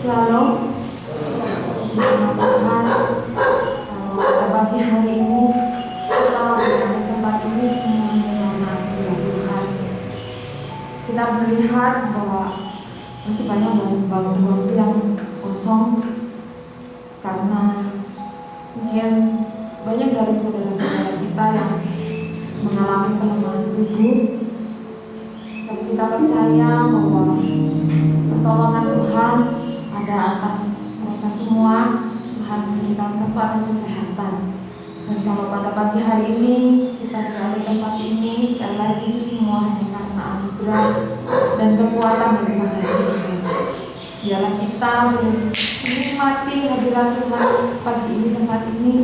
Shalom, Tuhan. Kalau pada pagi hari ini kita berada di tempat ini semuanya karena Tuhan. Kita melihat bahwa masih banyak bangku-bangku yang kosong karena mungkin banyak dari saudara-saudara kita yang mengalami kelemahan tubuh. Tapi kita percaya bahwa pertolongan Tuhan ada atas mereka semua. Tuhan memberikan kekuatan kesehatan. Dan kalau pada pagi hari ini kita berada di tempat ini, sekali lagi itu semua hanya karena anugerah dan kekuatan daripada Tuhan. Biarlah kita menikmati hadirat Tuhan pagi ini, tempat ini.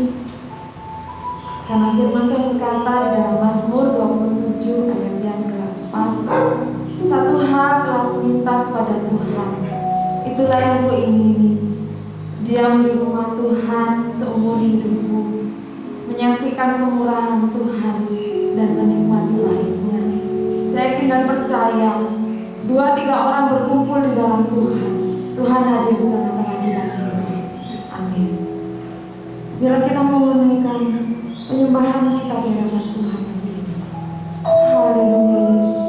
Karena firman Tuhan berkata di dalam Mazmur 27 ayat yang ke-4, satu hal telah kuminta kepada Tuhan, itulah yang kuingini, diam di rumah Tuhan seumur hidupku, menyaksikan kemurahan Tuhan dan menikmati baiknya. Saya yakin dan percaya 2-3 orang berkumpul di dalam Tuhan, Tuhan hadir di tengah-tengah kita sendiri. Amin. Bila kita mau menaikkan penyembahan kita di hadapan Tuhan hari ini. Haleluya Yesus.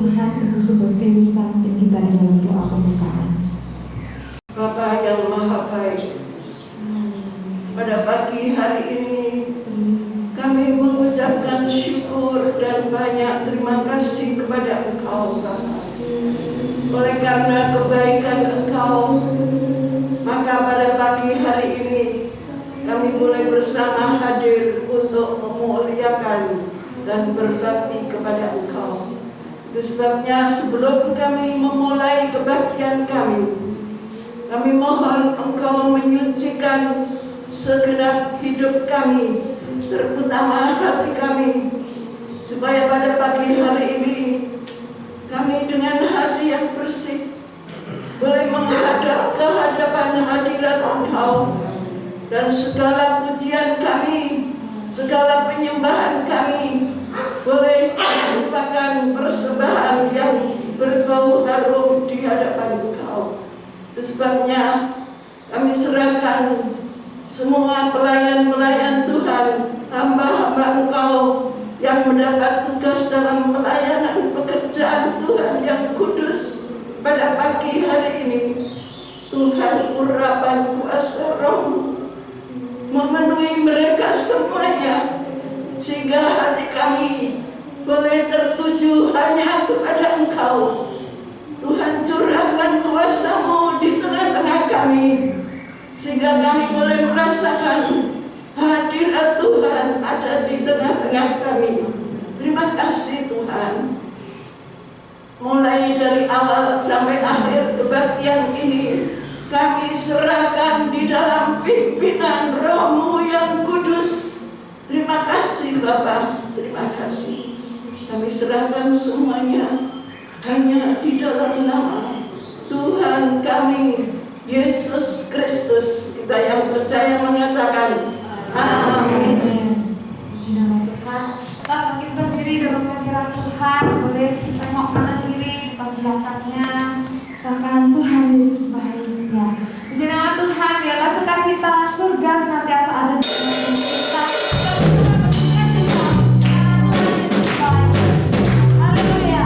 Tuhan untuk seperti mimpin kita di dalam doa pembukaan. Bapa yang Maha Baik, pada pagi hari ini kami mengucapkan syukur dan banyak terima kasih kepada Engkau Bapa. Oleh karena kebaikan Engkau, maka pada pagi hari ini kami boleh bersama hadir untuk memuliakan dan berbakti kepada Engkau. Itu sebabnya sebelum kami memulai kebaktian kami mohon Engkau menyucikan segenap hidup kami, terutama hati kami, supaya pada pagi hari ini kami dengan hati yang bersih boleh menghadap ke hadapan hadirat Engkau, dan segala pujian kami, segala penyembahan kami boleh merupakan persembahan yang berbau harum di hadapan Engkau. Itu sebabnya kami serahkan semua pelayan-pelayan Tuhan, hamba-hamba Engkau yang mendapat tugas dalam pelayanan pekerjaan Tuhan yang kudus pada pagi hari ini. Tuhan, urapan kuasa Roh memenuhi mereka semuanya, sehingga hati kami boleh tertuju hanya kepada Engkau. Tuhan, curahkan kuasa-Mu di tengah-tengah kami, sehingga kami boleh merasakan hadirat Tuhan ada di tengah-tengah kami. Terima kasih Tuhan. Mulai dari awal sampai akhir kebaktian ini, kami serahkan di dalam pimpinan Roh-Mu yang kudus. Terima kasih Bapa, terima kasih. Kami serahkan semuanya hanya di dalam nama Tuhan kami Yesus Kristus. Kita yang percaya mengatakan amin. Kita bangkit berdiri dalam hadirat Tuhan. Boleh tengok kanan kiri, depan belakangnya. Katakan Tuhan Yesus baik ya. Puji nama Tuhan, biarlah sukacita surga senantiasa ada di dalam kita. Hallelujah.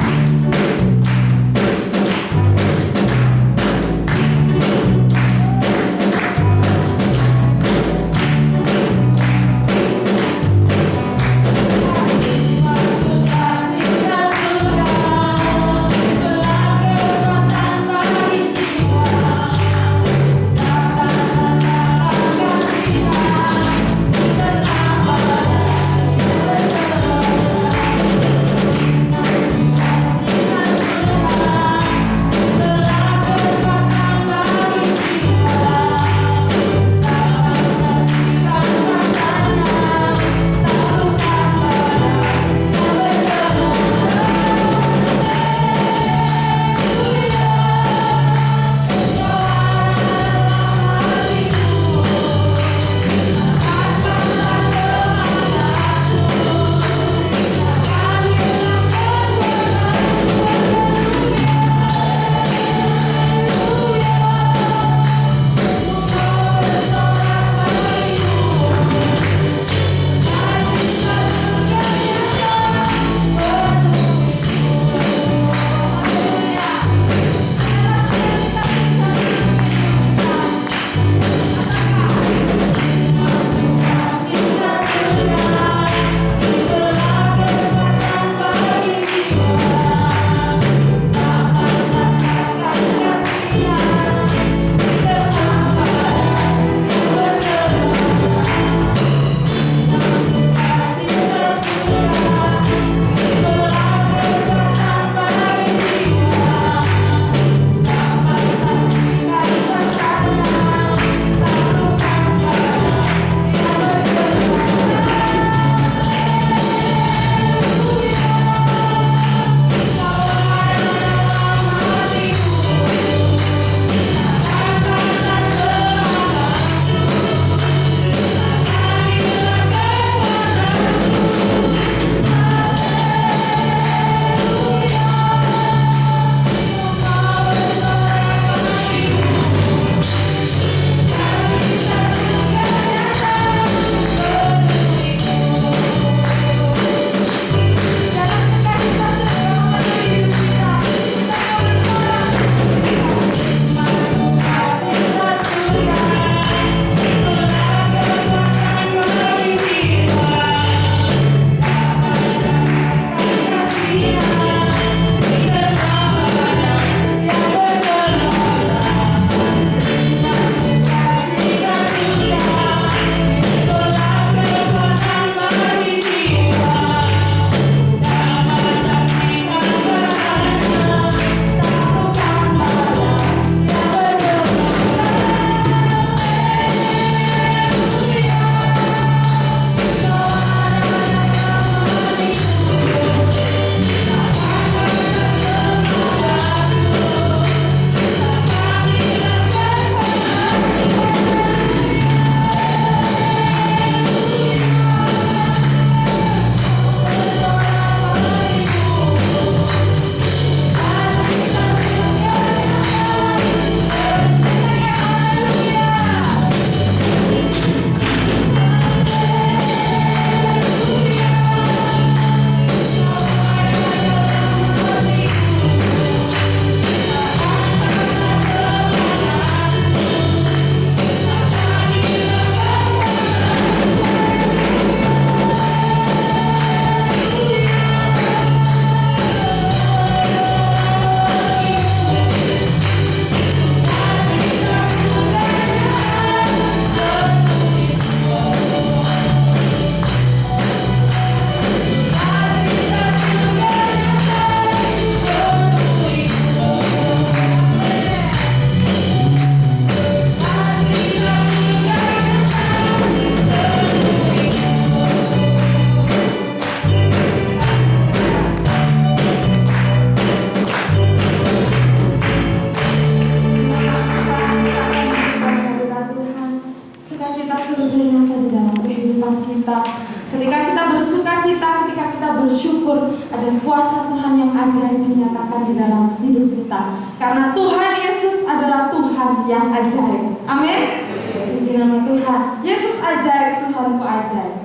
bersyukur ada kuasa Tuhan yang ajaib dinyatakan di dalam hidup kita. Karena Tuhan Yesus adalah Tuhan yang ajaib. Amin. Puji nama Tuhan. Yesus ajaib, Tuhanku ajaib.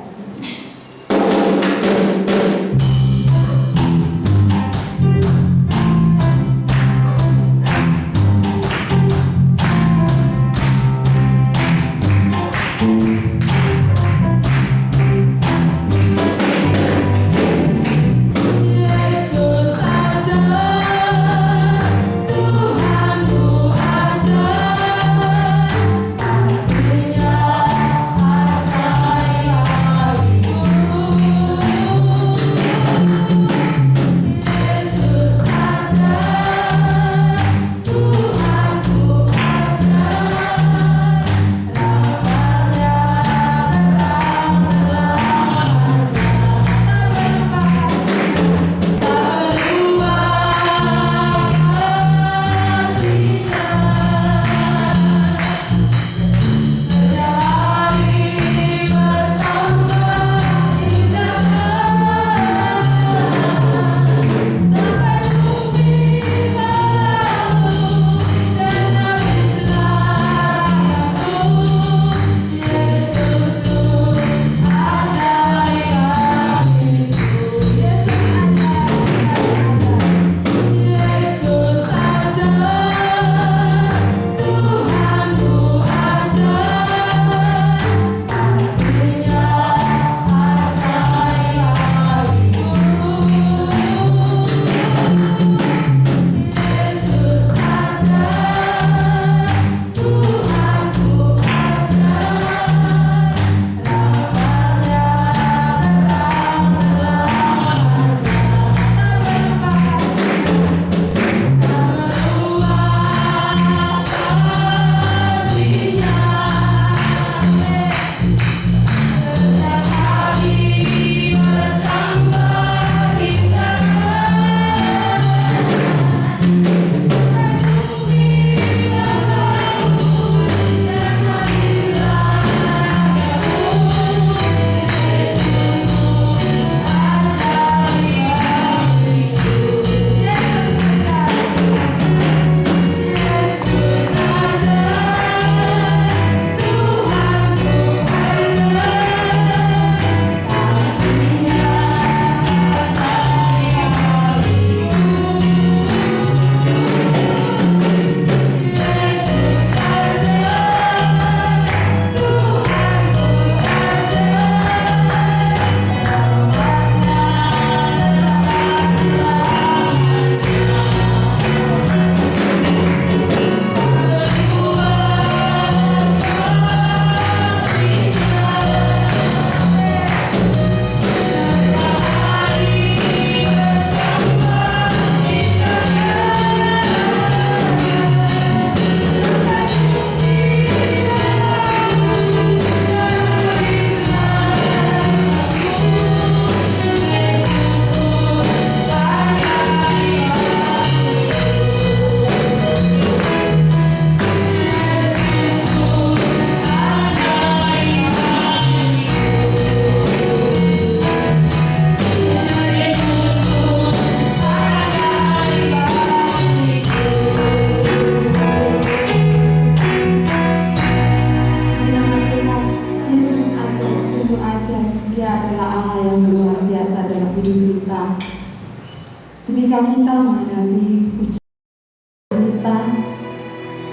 Ketika kita menghadapi ujian kita,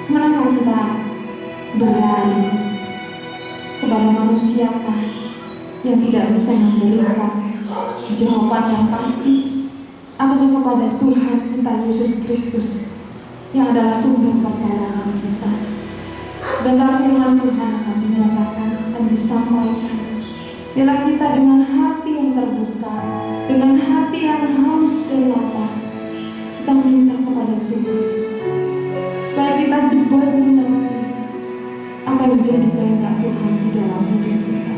manakah kita berlari kepada manusiakah yang tidak bisa memberikan jawaban yang pasti, atau kepada Tuhan kita Yesus Kristus yang adalah sumber pertolongan kita? Sebentar firman Tuhan akan dinyatakan, akan disampaikan. Biarlah kita dengan hati yang terbuka, dengan hati yang haus dan lapar, kita minta kepada Tuhan supaya kita dibuat mengerti apa yang menjadi kehendak Tuhan di dalam hidup kita.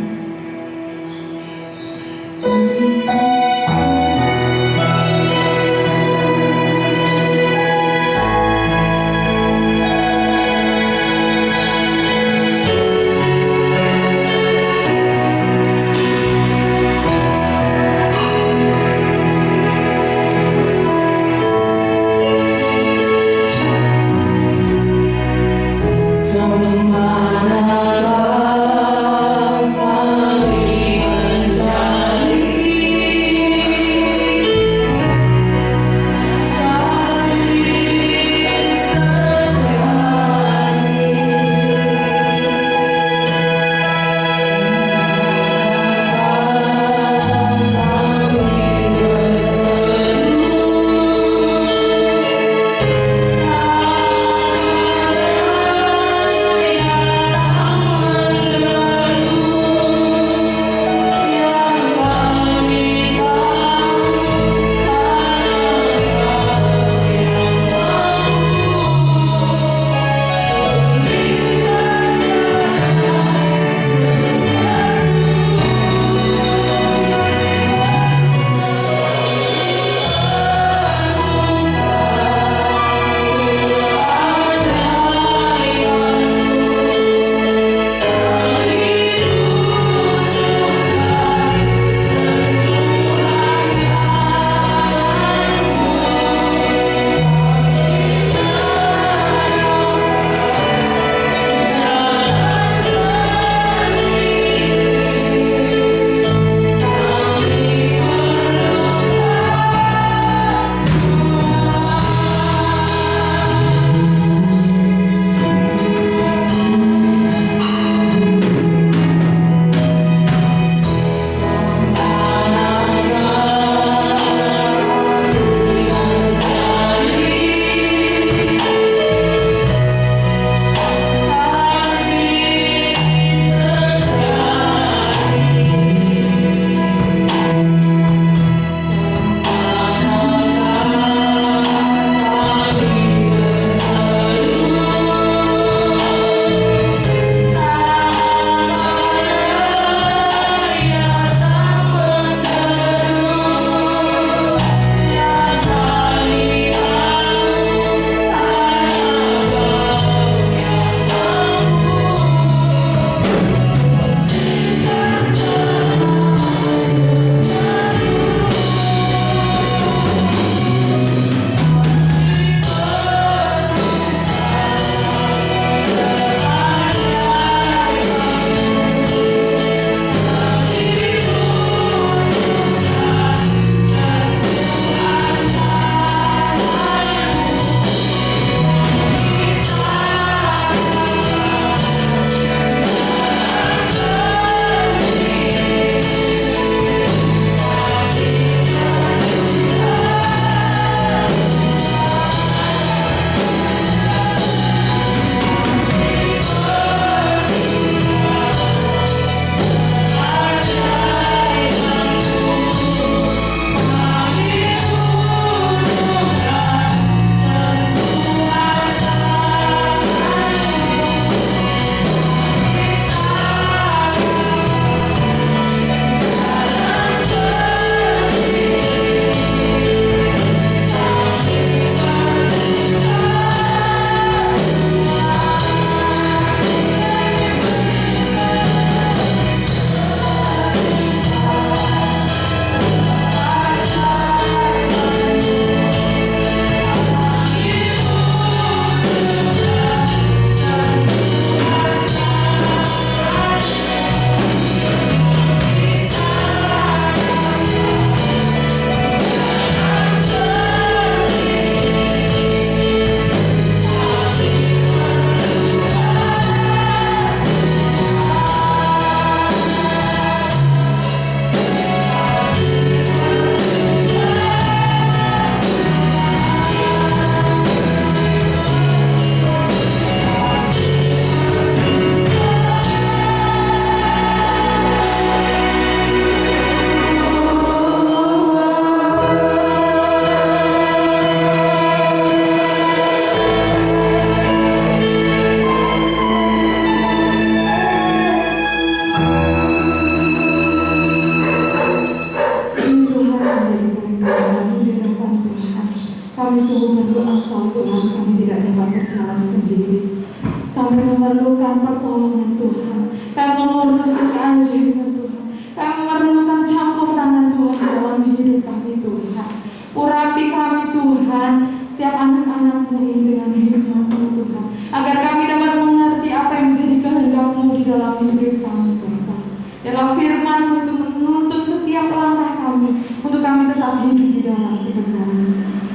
sungguh berdoa Tuhan, kami tidak dapat berjalan sendiri. Kami memerlukan pertolongan Tuhan. Kami memerlukan keajaiban Tuhan. Kami memerlukan campur tangan Tuhan dalam hidup kami Tuhan. Urapi kami Tuhan, setiap anak-anak-Mu ini dengan hikmat-Mu Tuhan, agar kami dapat mengerti apa yang menjadi kehendak-Mu di dalam hidup kami Tuhan. Dalam firman-Mu itu menuntut setiap langkah kami untuk kami tetap hidup di dalam kebenaran.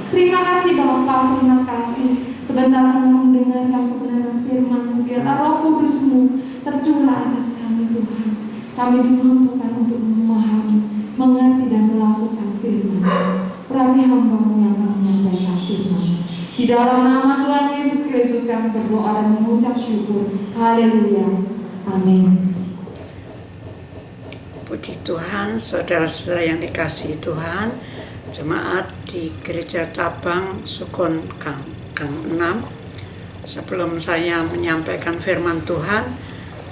Terima kasih Bapa, terima kasih. Sebentar kami mendengarkan kebenaran firman-Mu, biarlah Roh Kudus-Mu tercurah atas kami Tuhan. Kami dimampukan untuk memahami, mengerti dan melakukan firman. Urapi hamba-Mu yang akan menyampaikan firman. Di dalam nama Tuhan Yesus Kristus kami berdoa dan mengucap syukur. Haleluya. Amin. Puji Tuhan, saudara-saudara yang dikasihi Tuhan, jemaat di Gereja Cabang Sukun Gang 6. Sebelum saya menyampaikan firman Tuhan,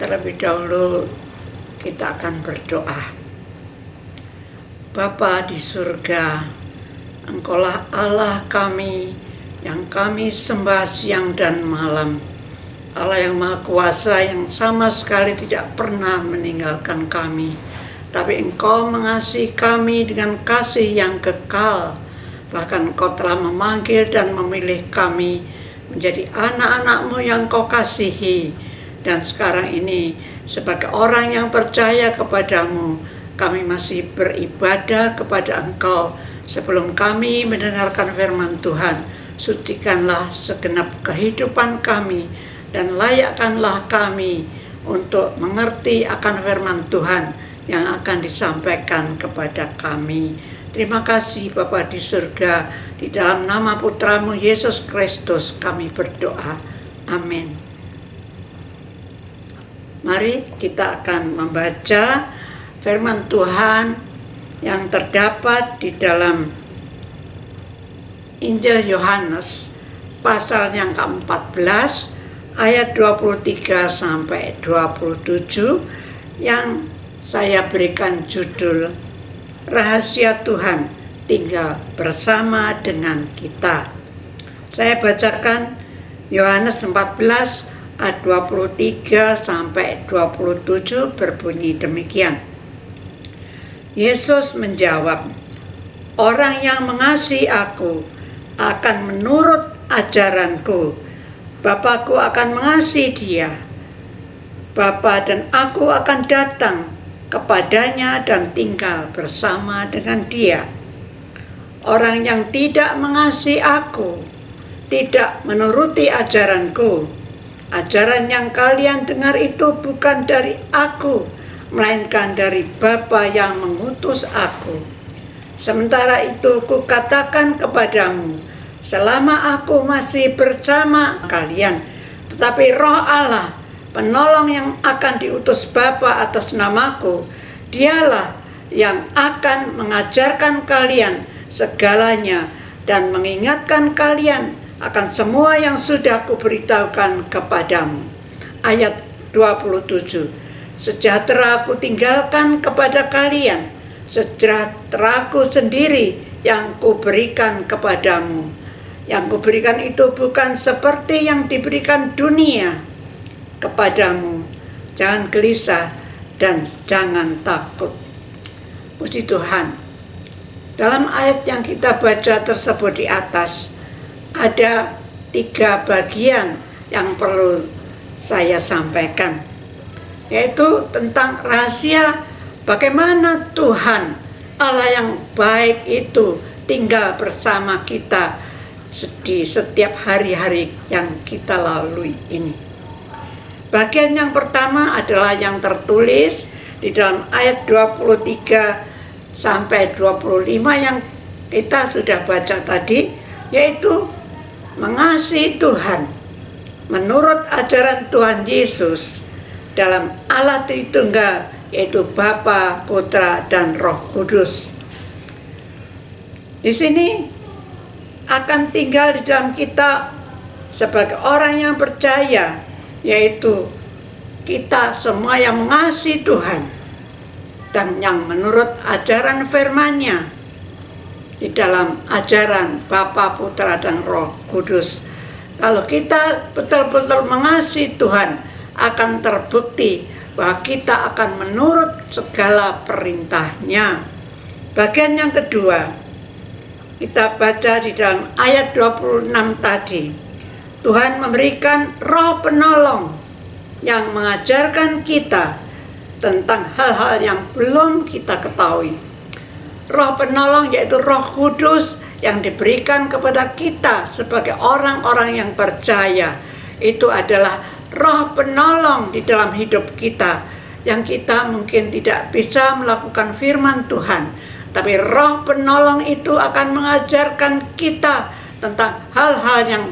terlebih dahulu kita akan berdoa. Bapa di surga, Engkaulah Allah kami yang kami sembah siang dan malam. Allah yang Maha Kuasa yang sama sekali tidak pernah meninggalkan kami. Tapi Engkau mengasihi kami dengan kasih yang kekal. Bahkan Engkau telah memanggil dan memilih kami menjadi anak-anak-Mu yang Engkau kasihi. Dan sekarang ini sebagai orang yang percaya kepadamu, kami masih beribadah kepada Engkau. Sebelum kami mendengarkan firman Tuhan, sucikanlah segenap kehidupan kami dan layakkanlah kami untuk mengerti akan firman Tuhan yang akan disampaikan kepada kami. Terima kasih Bapa di surga, di dalam nama Putra-Mu Yesus Kristus kami berdoa. Amin. Mari kita akan membaca firman Tuhan yang terdapat di dalam Injil Yohanes pasal yang ke-14 ayat 23 sampai 27 yang saya berikan judul Rahasia Tuhan tinggal bersama dengan kita. Saya bacakan Yohanes 14 ayat 23 sampai 27 berbunyi demikian. Yesus menjawab, orang yang mengasihi aku akan menurut ajaranku. Bapa-Ku akan mengasihi dia. Bapa dan aku akan datang kepadanya dan tinggal bersama dengan dia. Orang yang tidak mengasihi aku tidak menuruti ajaranku. Ajaran yang kalian dengar itu bukan dari aku, melainkan dari Bapa yang mengutus aku. Sementara itu kukatakan kepadamu, selama aku masih bersama kalian, tetapi Roh Allah, penolong yang akan diutus Bapa atas namaku, dialah yang akan mengajarkan kalian segalanya dan mengingatkan kalian akan semua yang sudah kuberitahukan kepadamu. Ayat 27. Sejahtera aku tinggalkan kepada kalian, sejahtera-Ku sendiri yang kuberikan kepadamu. Yang kuberikan itu bukan seperti yang diberikan dunia kepadamu. Jangan gelisah dan jangan takut. Puji Tuhan. Dalam ayat yang kita baca tersebut di atas, ada 3 bagian yang perlu saya sampaikan, yaitu tentang rahasia bagaimana Tuhan Allah yang baik itu tinggal bersama kita di setiap hari-hari yang kita lalui ini. Bagian yang pertama adalah yang tertulis di dalam ayat 23 sampai 25 yang kita sudah baca tadi, yaitu mengasihi Tuhan menurut ajaran Tuhan Yesus dalam Allah Tritunggal, yaitu Bapa, Putra, dan Roh Kudus. Di sini akan tinggal di dalam kita sebagai orang yang percaya, yaitu kita semua yang mengasihi Tuhan dan yang menurut ajaran firman-Nya di dalam ajaran Bapa, Putra, dan Roh Kudus. Kalau kita betul-betul mengasihi Tuhan, akan terbukti bahwa kita akan menurut segala perintahnya. Bagian yang kedua, kita baca di dalam ayat 26 tadi. Tuhan memberikan roh penolong yang mengajarkan kita tentang hal-hal yang belum kita ketahui. Roh penolong yaitu Roh Kudus yang diberikan kepada kita sebagai orang-orang yang percaya. Itu adalah roh penolong di dalam hidup kita, yang kita mungkin tidak bisa melakukan firman Tuhan, tapi roh penolong itu akan mengajarkan kita tentang hal-hal yang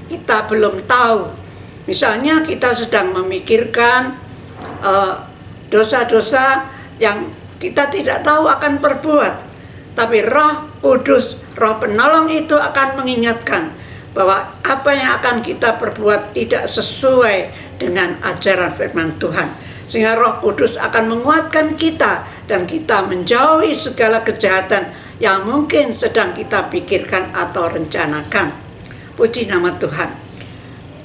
kita belum tahu. Misalnya kita sedang memikirkan dosa-dosa yang kita tidak tahu akan perbuat, tapi Roh Kudus, roh penolong itu akan mengingatkan bahwa apa yang akan kita perbuat tidak sesuai dengan ajaran firman Tuhan. Sehingga Roh Kudus akan menguatkan kita dan kita menjauhi segala kejahatan yang mungkin sedang kita pikirkan atau rencanakan. Puji nama Tuhan.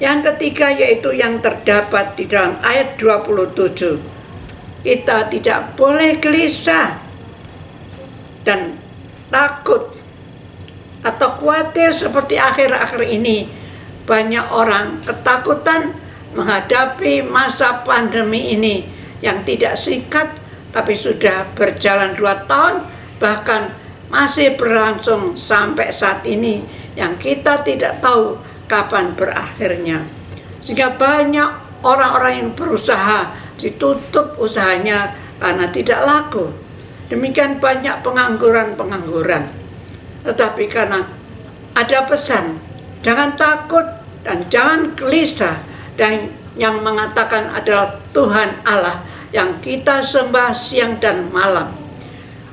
Yang ketiga yaitu yang terdapat di dalam ayat 27. Kita tidak boleh gelisah dan takut atau khawatir seperti akhir-akhir ini. Banyak orang ketakutan menghadapi masa pandemi ini yang tidak singkat, tapi sudah berjalan 2 tahun, bahkan masih berlangsung sampai saat ini, yang kita tidak tahu kapan berakhirnya. Sehingga banyak orang-orang yang berusaha ditutup usahanya karena tidak laku. Demikian banyak pengangguran. Tetapi karena ada pesan, jangan takut dan jangan gelisah, dan yang mengatakan adalah Tuhan Allah yang kita sembah siang dan malam.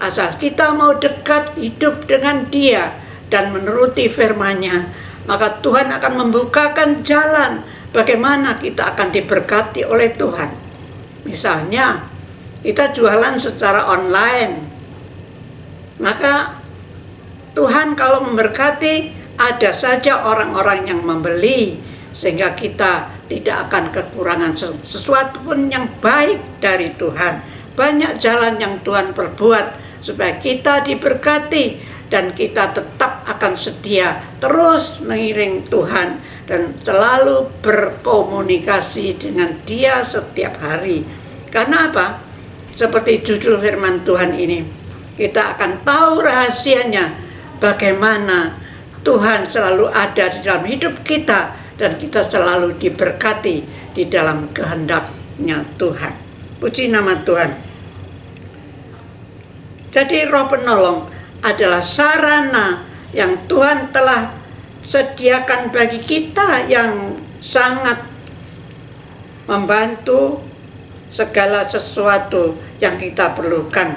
Asal kita mau dekat hidup dengan Dia dan menuruti firman-Nya, maka Tuhan akan membukakan jalan bagaimana kita akan diberkati oleh Tuhan. Misalnya kita jualan secara online, maka Tuhan kalau memberkati, ada saja orang-orang yang membeli, sehingga kita tidak akan kekurangan sesuatu pun yang baik dari Tuhan. Banyak jalan yang Tuhan perbuat supaya kita diberkati, dan kita tetap akan setia terus mengiring Tuhan dan selalu berkomunikasi dengan Dia setiap hari. Karena apa? Seperti judul firman Tuhan ini, kita akan tahu rahasianya, bagaimana Tuhan selalu ada di dalam hidup kita dan kita selalu diberkati di dalam kehendaknya Tuhan. Puji nama Tuhan. Jadi roh penolong adalah sarana yang Tuhan telah sediakan bagi kita yang sangat membantu segala sesuatu yang kita perlukan.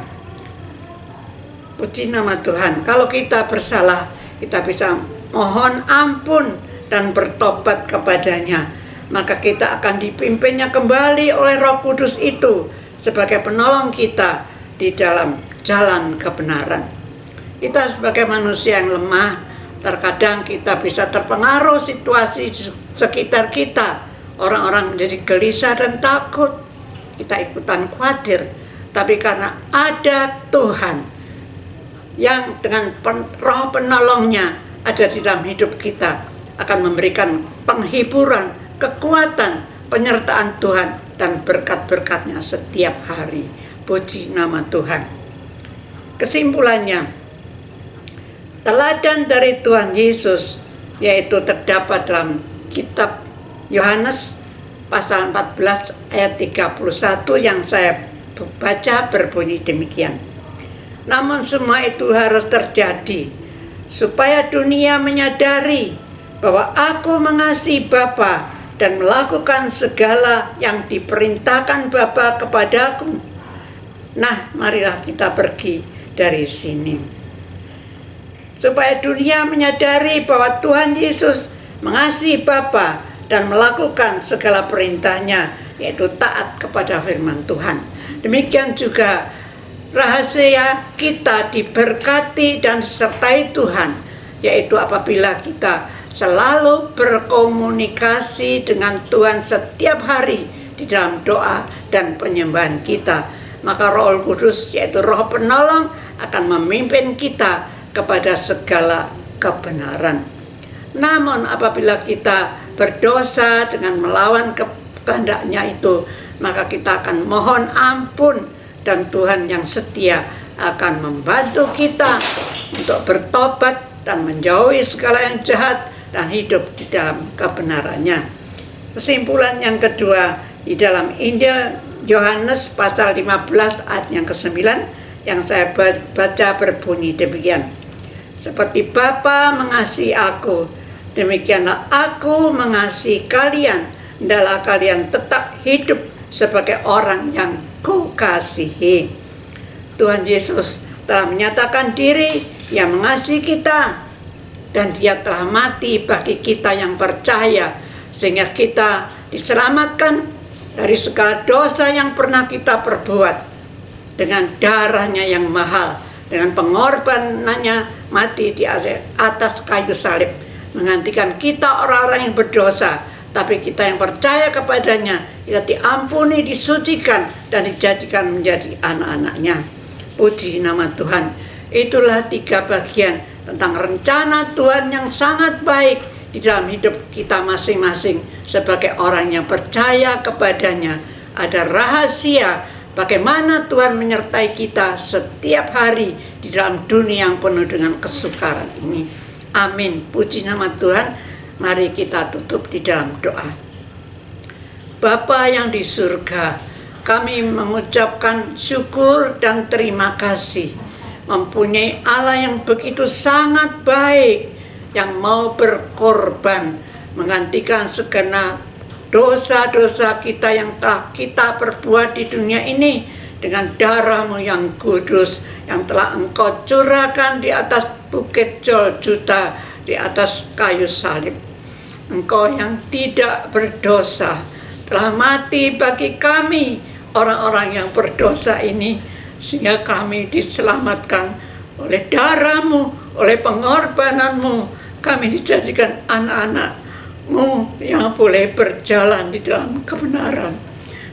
Puji nama Tuhan. Kalau kita bersalah, kita bisa mohon ampun dan bertobat kepadanya, maka kita akan dipimpinnya kembali oleh Roh Kudus itu sebagai penolong kita di dalam jalan kebenaran. Kita sebagai manusia yang lemah, terkadang kita bisa terpengaruh situasi sekitar kita. Orang-orang menjadi gelisah dan takut, kita ikutan khawatir. Tapi karena ada Tuhan yang dengan roh penolongnya ada di dalam hidup kita, akan memberikan penghiburan, kekuatan, penyertaan Tuhan dan berkat-berkatnya setiap hari. Puji nama Tuhan. Kesimpulannya, teladan dari Tuhan Yesus yaitu terdapat dalam kitab Yohanes pasal 14 ayat 31 yang saya baca berbunyi demikian. Namun semua itu harus terjadi supaya dunia menyadari bahwa aku mengasihi Bapa dan melakukan segala yang diperintahkan Bapa kepadaku. Nah, marilah kita pergi dari sini. Supaya dunia menyadari bahwa Tuhan Yesus mengasihi Bapa dan melakukan segala perintahnya, yaitu taat kepada firman Tuhan. Demikian juga rahasia kita diberkati dan disertai Tuhan, yaitu apabila kita selalu berkomunikasi dengan Tuhan setiap hari di dalam doa dan penyembahan kita. Maka Roh Kudus, yaitu Roh Penolong, akan memimpin kita kepada segala kebenaran. Namun apabila kita berdosa dengan melawan kehendaknya itu, maka kita akan mohon ampun, dan Tuhan yang setia akan membantu kita untuk bertobat dan menjauhi segala yang jahat dan hidup di dalam kebenarannya. Kesimpulan yang kedua, di dalam Injil Yohanes pasal 15 ayat yang ke-9 yang saya baca berbunyi demikian. Seperti Bapa mengasihi aku, demikianlah aku mengasihi kalian. Hendaklah kalian tetap hidup sebagai orang yang Kukasihi. Tuhan Yesus telah menyatakan diri yang mengasihi kita, dan Dia telah mati bagi kita yang percaya, sehingga kita diselamatkan dari segala dosa yang pernah kita perbuat dengan darahnya yang mahal, dengan pengorbanannya mati di atas kayu salib, menggantikan kita orang-orang yang berdosa. Tapi kita yang percaya kepadanya, kita diampuni, disucikan, dan dijadikan menjadi anak-anaknya. Puji nama Tuhan. Itulah 3 bagian tentang rencana Tuhan yang sangat baik di dalam hidup kita masing-masing sebagai orang yang percaya kepadanya. Ada rahasia bagaimana Tuhan menyertai kita setiap hari di dalam dunia yang penuh dengan kesukaran ini. Amin. Puji nama Tuhan. Mari kita tutup di dalam doa. Bapa yang di surga, kami mengucapkan syukur dan terima kasih mempunyai Allah yang begitu sangat baik, yang mau berkorban menggantikan segenap dosa-dosa kita yang telah kita perbuat di dunia ini dengan darah-Mu yang kudus yang telah Engkau curahkan di atas bukit Golgota, di atas kayu salib. Engkau yang tidak berdosa telah mati bagi kami orang-orang yang berdosa ini, sehingga kami diselamatkan oleh darah-Mu, oleh pengorbanan-Mu. Kami dijadikan anak-anak-Mu yang boleh berjalan di dalam kebenaran.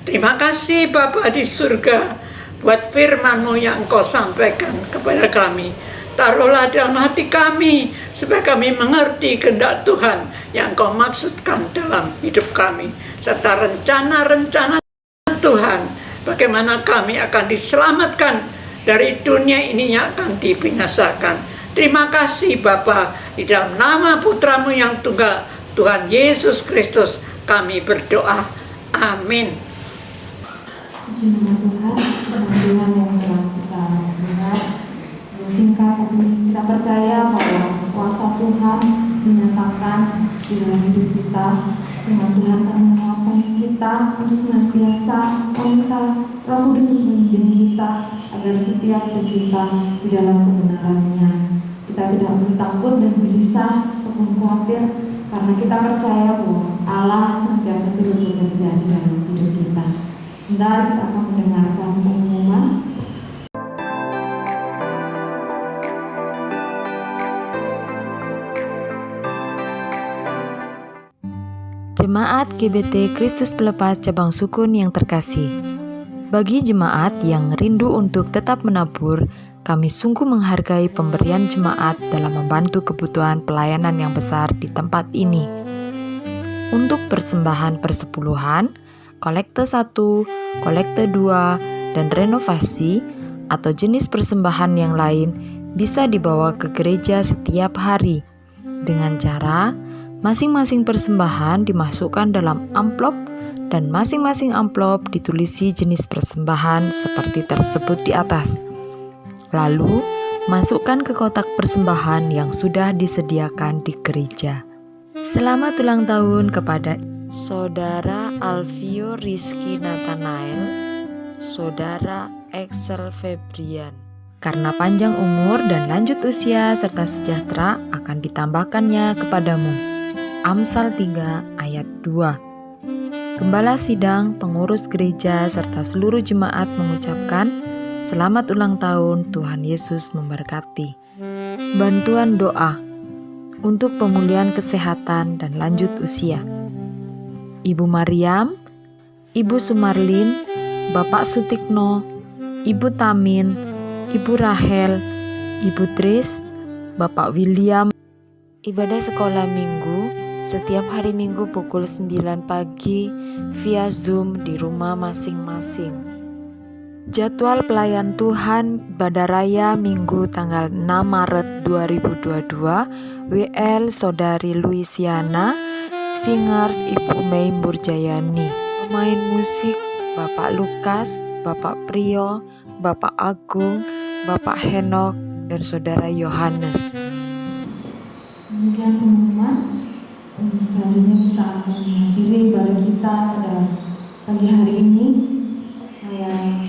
Terima kasih Bapa di surga buat firman-Mu yang Engkau sampaikan kepada kami. Taruhlah dalam hati kami supaya kami mengerti kehendak Tuhan yang Engkau maksudkan dalam hidup kami, serta rencana-rencana Tuhan bagaimana kami akan diselamatkan dari dunia ini yang akan dibinasakan. Terima kasih Bapa, di dalam nama Putra-Mu yang tunggal, Tuhan Yesus Kristus, kami berdoa. Amin. Puji nama Tuhan, Tuhan yang telah kita lihat. Singkat, kita percaya bahwa kuasa Tuhan menyatakan di dalam hidup kita, dengan Tuhan akan menguatkan kita untuk senantiasa meminta Roh Kudus untuk memimpin kita agar setiap hidup kita di dalam kebenaran-Nya. Kita tidak perlu takut dan gelisah ataupun khawatir, karena kita percaya bahwa Allah senantiasa turut bekerja di dalam hidup kita. Sebentar kita akan mendengarkan pengumuman. Jemaat GBT Kristus Pelepas Cabang Sukun yang terkasih, bagi jemaat yang rindu untuk tetap menabur, kami sungguh menghargai pemberian jemaat dalam membantu kebutuhan pelayanan yang besar di tempat ini. Untuk persembahan persepuluhan, kolekte 1, kolekte 2, dan renovasi atau jenis persembahan yang lain bisa dibawa ke gereja setiap hari dengan cara masing-masing persembahan dimasukkan dalam amplop dan masing-masing amplop ditulisi jenis persembahan seperti tersebut di atas. Lalu, masukkan ke kotak persembahan yang sudah disediakan di gereja. Selamat ulang tahun kepada Saudara Alvio Rizky Nathanael, Saudara Excel Febrian. Karena panjang umur dan lanjut usia serta sejahtera akan ditambahkannya kepadamu. Amsal 3 ayat 2. Gembala sidang, pengurus gereja, serta seluruh jemaat mengucapkan Selamat ulang tahun, Tuhan Yesus memberkati. Bantuan doa untuk pemulihan kesehatan dan lanjut usia. Ibu Mariam, Ibu Sumarlin, Bapak Sutikno, Ibu Tamin, Ibu Rahel, Ibu Tris, Bapak William. Ibadah sekolah minggu setiap hari Minggu pukul 9 pagi via Zoom di rumah masing-masing. Jadwal pelayan Tuhan Badaraya Minggu tanggal 6 Maret 2022, WL Saudari Luisiana, Singers Ibu Mei Murjayani, pemain musik Bapak Lukas, Bapak Priyo, Bapak Agung, Bapak Henok, dan Saudara Yohanes. Demikian pengumuman. Selanjutnya kita akan mengakhiri ibadah kita pada pagi hari ini. Saya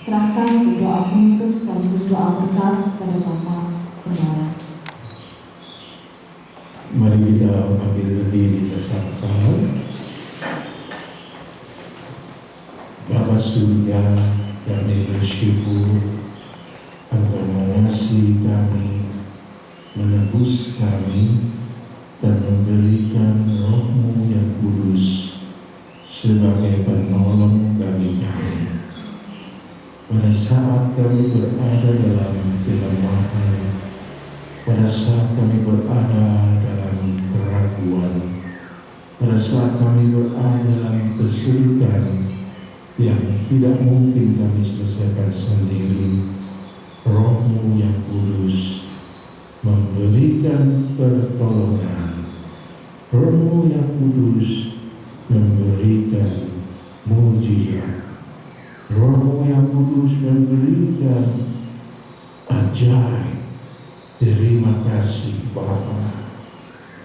serahkan doa penutup sekaligus doa berkat kepada Bapak Pendeta. Mari kita ambil diri bersama-sama. Bapa surga, kami bersyukur Engkau mengasihi kami, menebus kami, dan memberikan Roh-Mu yang kudus sebagai penolong bagi kami. Pada saat kami berada dalam kelemahan, pada saat kami berada dalam keraguan, pada saat kami berada dalam kesulitan yang tidak mungkin kami selesaikan sendiri, Roh-Mu yang kudus memberikan pertolongan. Roh-Mu yang kudus memberikan mujizat. Roh-Mu yang kudus memberikan ajaib. Terima kasih Bapa.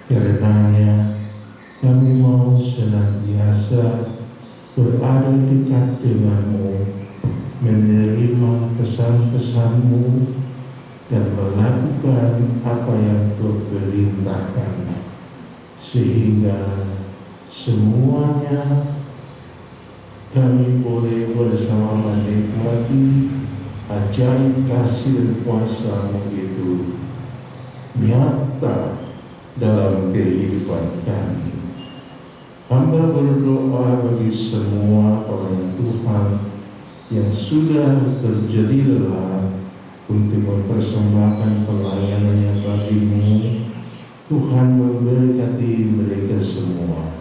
Karenanya kami mau senantiasa berada dekat denganmu, menerima pesan-pesanmu, dan melakukan apa yang Kau perintahkan, sehingga semuanya kami boleh bersama menikmati ajaib kasih dan kuasa-Mu itu nyata dalam kehidupan kami. Hamba berdoa bagi semua orang Tuhan yang sudah terjadi lelah untuk mempersembahkan pelayanannya bagi-Mu. Tuhan memberkati mereka semua.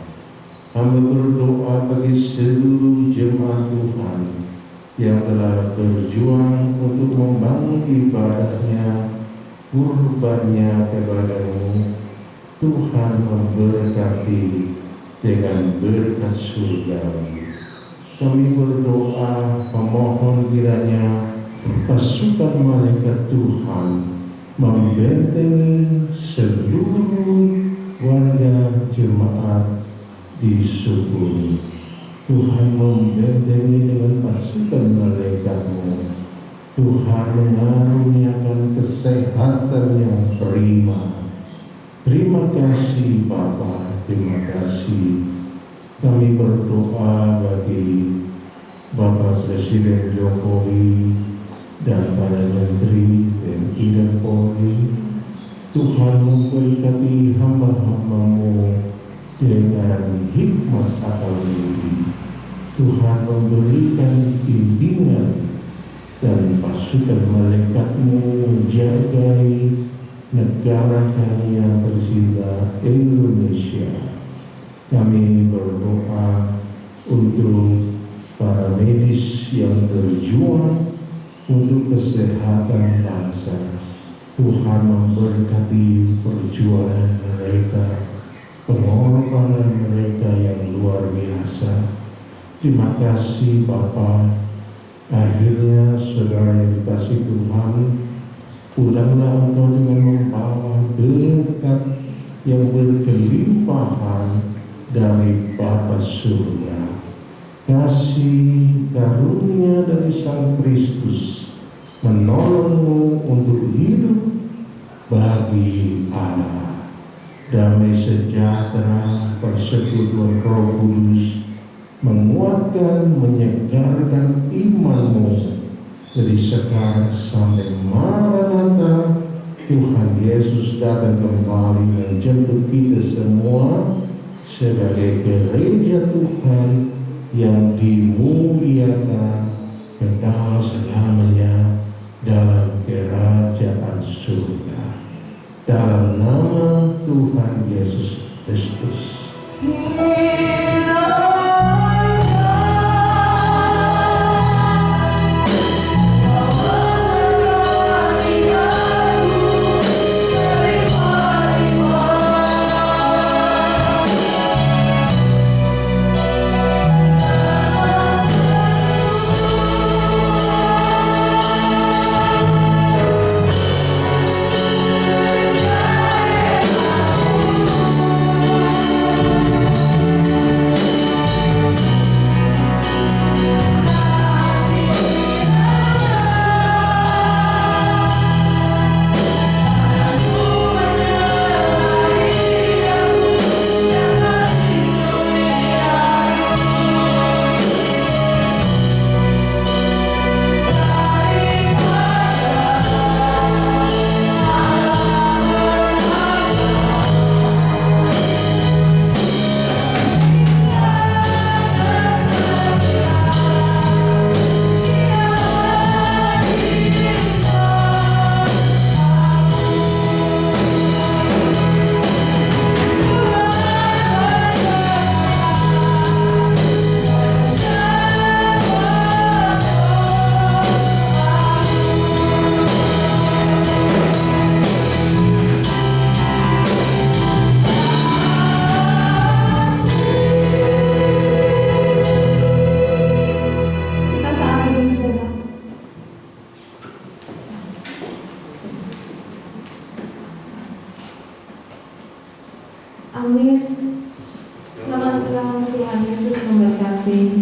Hamba berdoa bagi seluruh jemaat Tuhan yang telah berjuang untuk membangun ibadahnya, kurbannya kepada-Mu. Tuhan memberkati dengan berkat surgawi. Kami berdoa memohon kiranya pasukan malaikat Tuhan membentengi seluruh warga jemaat di Sukun. Tuhan membentengi dengan pasukan malaikat-Mu. Tuhan mengaruniakan kesehatan yang prima. Terima kasih Bapa, terima kasih. Kami berdoa bagi Bapak Presiden Jokowi dan para menteri TNI dan Polri. Tuhan memberkati hamba-hamba-Mu dengan hikmat akal budi. Tuhan memberikan bimbingan dan pasukan malaikat-Mu menjagai negara kami yang tercinta Indonesia. Kami berdoa untuk para medis yang berjuang untuk kesehatan bangsa. Tuhan memberkati perjuangan mereka, pengorbanan mereka yang luar biasa. Terima kasih Bapa. Akhirnya saudara yang dikasih Tuhan, pulanglah engkau dengan membawa berkat yang berkelimpahan dari Bapa surga. Kasih karunia dari Sang Kristus menolongmu untuk hidup bagi Allah. Damai sejahtera persekutuan Roh Kudus menguatkan, menyegarkan imanmu dari sekarang sampai Maranatha, Tuhan Yesus datang kembali menjemput kita semua sebagai gereja Tuhan yang dimuliakan kekal selamanya dalam kerajaan surga. Dalam nama Tuhan Yesus Kristus. Kita saat ini sebentar. Amin. Selamat ulang Tuhan Yesus memberkati.